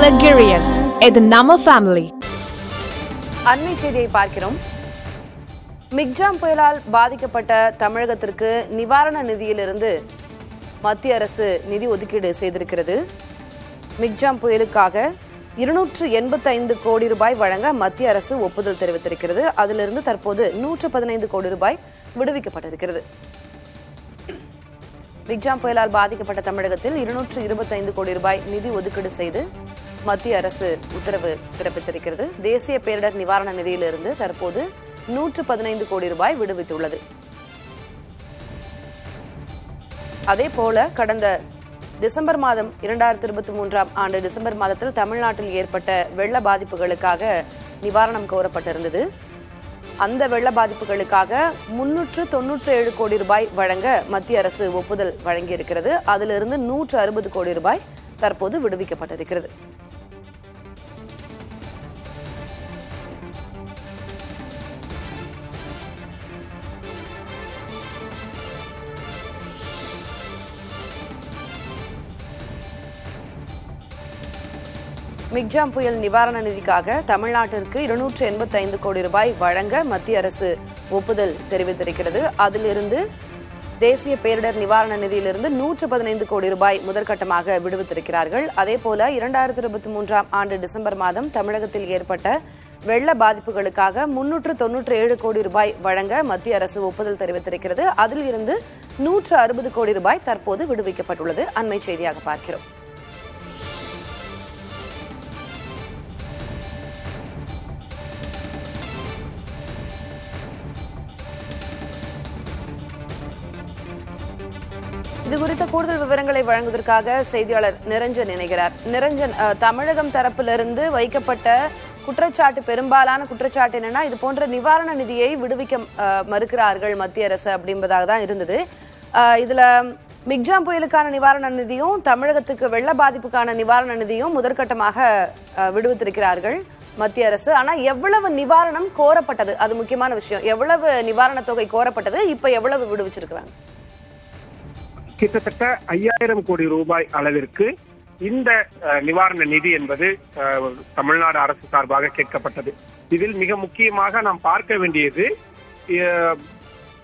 Luxurious. இது நம்ம family. அண்மை செய்தியை பார்க்கிறோம். மிக்ஜாம் புயலால் பாதிக்கப்பட்ட தமிழகத்திற்கு நிவாரண நிதியிலிருந்து மத்திய அரசு நிதி ஒதுக்கீடு செய்திருக்கிறது. மிக்ஜாம் புயலுக்காக 285 கோடி ரூபாய் வழங்க மத்திய அரசு ஒப்புதல் தெரிவித்திருக்கிறது. அதிலிருந்து தற்போது 115 கோடி ரூபாய் விடுவிக்கப்பட்டிருக்கிறது. மிக்ஜாம் புயலால் பாதிக்கப்பட்ட தமிழகத்தில் 225 கோடி ரூபாய் நிதி ஒதுக்கீடு செய்து மத்திய அரசு உத்தரவு பிறப்பித்திருக்கிறது. தேசிய பேரிடர் நிவாரண நிதியிலிருந்து தற்போது 115 கோடி ரூபாய் விடுவித்துள்ளது. அதேபோல கடந்த டிசம்பர் மாதம் 2023 ஆண்டு டிசம்பர் மாதத்தில் தமிழ்நாட்டில் ஏற்பட்ட வெள்ள பாதிப்புகளுக்காக நிவாரணம் கோரப்பட்டிருந்தது. அந்த வெள்ள பாதிப்புகளுக்காக 397 கோடி ரூபாய் வழங்க மத்திய அரசு ஒப்புதல் வழங்கியிருக்கிறது. அதிலிருந்து 160 கோடி ரூபாய் தற்போது விடுவிக்கப்பட்டிருக்கிறது. மிக்ஜாம் புயல் நிவாரண நிதிக்காக தமிழ்நாட்டிற்கு 285 கோடி ரூபாய் வழங்க மத்திய அரசு ஒப்புதல் தெரிவித்திருக்கிறது. அதிலிருந்து தேசிய பேரிடர் நிவாரண நிதியிலிருந்து 115 கோடி ரூபாய் முதற்கட்டமாக விடுவித்திருக்கிறார்கள். அதேபோல 2023 ஆண்டு டிசம்பர் மாதம் தமிழகத்தில் ஏற்பட்ட வெள்ள பாதிப்புகளுக்காக 397 கோடி ரூபாய் வழங்க மத்திய அரசு ஒப்புதல் தெரிவித்திருக்கிறது. அதில் இருந்து 160 கோடி ரூபாய் தற்போது விடுவிக்கப்பட்டுள்ளது. அண்மை செய்தியாக பார்க்கிறோம். இது குறித்த கூடுதல் விவரங்களை வழங்குவதற்காக செய்தியாளர் நிரஞ்சன் இணைகிறார். நிரஞ்சன், தமிழகம் தரப்பிலிருந்து வைக்கப்பட்ட குற்றச்சாட்டு, பெரும்பாலான குற்றச்சாட்டு என்னன்னா, இது போன்ற நிவாரண நிதியை விடுவிக்க மறுக்கிறார்கள் மத்திய அரசு அப்படின்பதாக தான் இருந்தது. இதுல மிக்ஜாம் புயலுக்கான நிவாரண நிதியும் தமிழகத்துக்கு வெள்ள பாதிப்புக்கான நிவாரண நிதியும் முதற்கட்டமாக விடுவித்திருக்கிறார்கள் மத்திய அரசு. ஆனா எவ்வளவு நிவாரணம் கோரப்பட்டது, அது முக்கியமான விஷயம். எவ்வளவு நிவாரண தொகை கோரப்பட்டது, இப்ப எவ்வளவு விடுவிச்சிருக்கிறாங்க? கிட்டத்தட்ட 5000 கோடி ரூபாய் அளவிற்கு இந்த நிவாரண நிதி என்பது தமிழ்நாடு அரசு சார்பாக கேட்கப்பட்டது. இதில் மிக முக்கியமாக நாம் பார்க்க வேண்டியது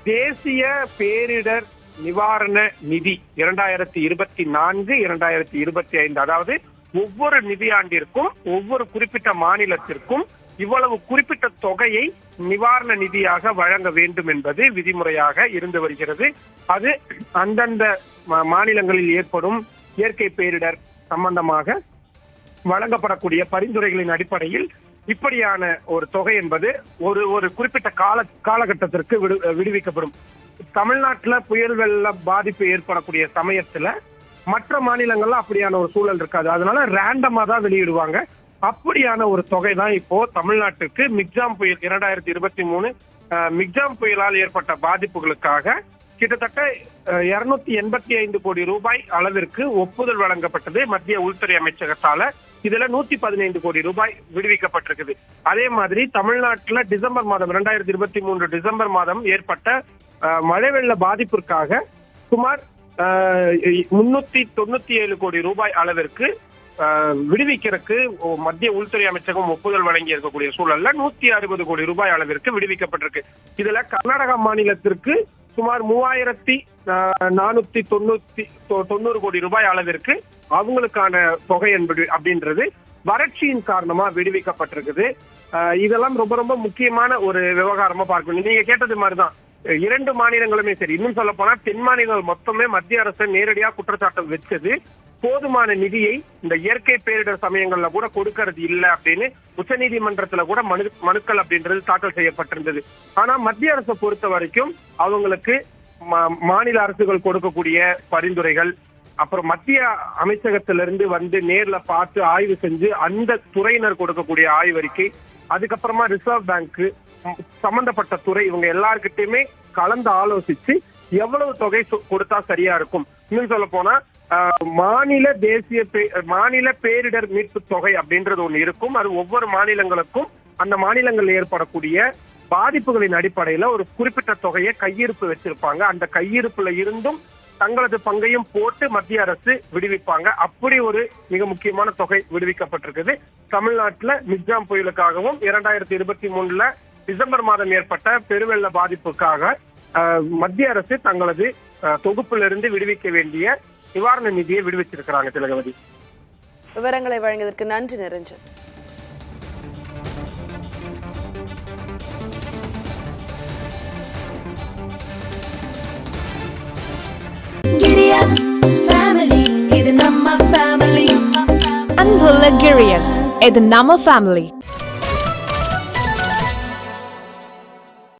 தேசிய பேரிடர் நிவாரண நிதி 2024, 2025, அதாவது ஒவ்வொரு நிதியாண்டிற்கும் ஒவ்வொரு குறிப்பிட்ட மாநிலத்திற்கும் இவ்வளவு குறிப்பிட்ட தொகையை நிவாரண நிதியாக வழங்க வேண்டும் என்பது விதிமுறையாக இருந்து வருகிறது. அது அந்தந்த மாநிலங்களில் ஏற்படும் இயற்கை பேரிடர் சம்பந்தமாக வழங்கப்படக்கூடிய பரிந்துரைகளின் அடிப்படையில் இப்படியான ஒரு தொகை என்பது ஒரு குறிப்பிட்ட காலகட்டத்திற்கு விடுவிக்கப்படும். தமிழ்நாட்டுல புயல் வெள்ள பாதிப்பு ஏற்படக்கூடிய சமயத்துல மற்ற மாநிலங்கள்ல அப்படியான ஒரு சூழல் இருக்காது. அதனால ரேண்டமா தான் வெளியிடுவாங்க. அப்படியான ஒரு தொகை தான் இப்போ தமிழ்நாட்டுக்கு மிக்ஜாம் புயல் 2023 மிக்ஜாம் புயலால் ஏற்பட்ட பாதிப்புகளுக்காக கிட்டத்தட்ட 285 கோடி ரூபாய் அளவிற்கு ஒப்புதல் வழங்கப்பட்டது மத்திய உள்துறை அமைச்சகத்தால. இதுல 115 கோடி ரூபாய் விடுவிக்கப்பட்டிருக்குது. அதே மாதிரி தமிழ்நாட்டுல டிசம்பர் மாதம் 2023 டிசம்பர் மாதம் ஏற்பட்ட மழை வெள்ள பாதிப்பிற்காக சுமார் 397 கோடி ரூபாய் அளவிற்கு விடுவிக்கிறதுக்கு மத்திய உள்துறை அமைச்சகம் ஒப்புதல் வழங்கி இருக்கக்கூடிய சூழல்ல 160 கோடி ரூபாய் அளவிற்கு விடுவிக்கப்பட்டிருக்கு. இதுல கர்நாடகா மாநிலத்திற்கு சுமார் 3490 கோடி ரூபாய் அளவிற்கு அவங்களுக்கான தொகை என்பது அப்படின்றது வறட்சியின் காரணமா விடுவிக்கப்பட்டிருக்குது. இதெல்லாம் ரொம்ப ரொம்ப முக்கியமான ஒரு விவகாரமா பார்க்கணும். நீங்க கேட்டது மாதிரிதான் 2 மாநிலங்களுமே சரி, இன்னும் சொல்ல போனா தென் மாநிலங்கள் மொத்தமே மத்திய அரசு நேரடியாக குற்றச்சாட்டு வச்சது போதுமான நிதியை இந்த இயற்கை பேரிடர் சமயங்கள்ல கூட கொடுக்கறது இல்லை அப்படின்னு உச்சநீதிமன்றத்துல கூட மனுக்கள் அப்படின்றது தாக்கல் செய்யப்பட்டிருந்தது. ஆனா மத்திய அரசை பொறுத்த வரைக்கும் அவங்களுக்கு மாநில அரசுகள் கொடுக்கக்கூடிய பரிந்துரைகள், அப்புறம் மத்திய அமைச்சகத்திலிருந்து வந்து நேர்ல பார்த்து ஆய்வு செஞ்சு அந்த துறையினர் கொடுக்கக்கூடிய ஆய்வறிக்கை, அதுக்கப்புறமா ரிசர்வ் பேங்க் சம்பந்தப்பட்ட துறை, இவங்க எல்லார்கிட்டயுமே கலந்து ஆலோசிச்சு எவ்வளவு தொகை கொடுத்தா சரியா இருக்கும். இன்னும் சொல்ல போனா மாநில பேரிடர் மீட்பு தொகை அப்படின்றது ஒண்ணு இருக்கும். அது ஒவ்வொரு மாநிலங்களுக்கும் அந்த மாநிலங்கள் ஏற்படக்கூடிய பாதிப்புகளின் அடிப்படையில ஒரு குறிப்பிட்ட தொகையை கையிருப்பு வச்சிருப்பாங்க. அந்த கையிருப்புல இருந்தும் தங்களது பங்கையும் போட்டு மத்திய அரசு விடுவிப்பாங்க. அப்படி ஒரு மிக முக்கியமான தொகை விடுவிக்கப்பட்டிருக்குது. தமிழ்நாட்டுல மிக்ஜாம் புயலுக்காகவும் 2023 டிசம்பர் மாதம் ஏற்பட்ட பெருவெள்ள பாதிப்புக்காக மத்திய அரசு தங்களது தொகுப்பிலிருந்து விடுவிக்க வேண்டிய நிவாரண நிதியை விடுவிச்சிருக்கிறாங்க. திலகவதி, விவரங்களை வழங்கியதற்கு நன்றி நிரஞ்சன். அன்புள்ள கிரியஸ், இது நம்ம ஃபேமிலி.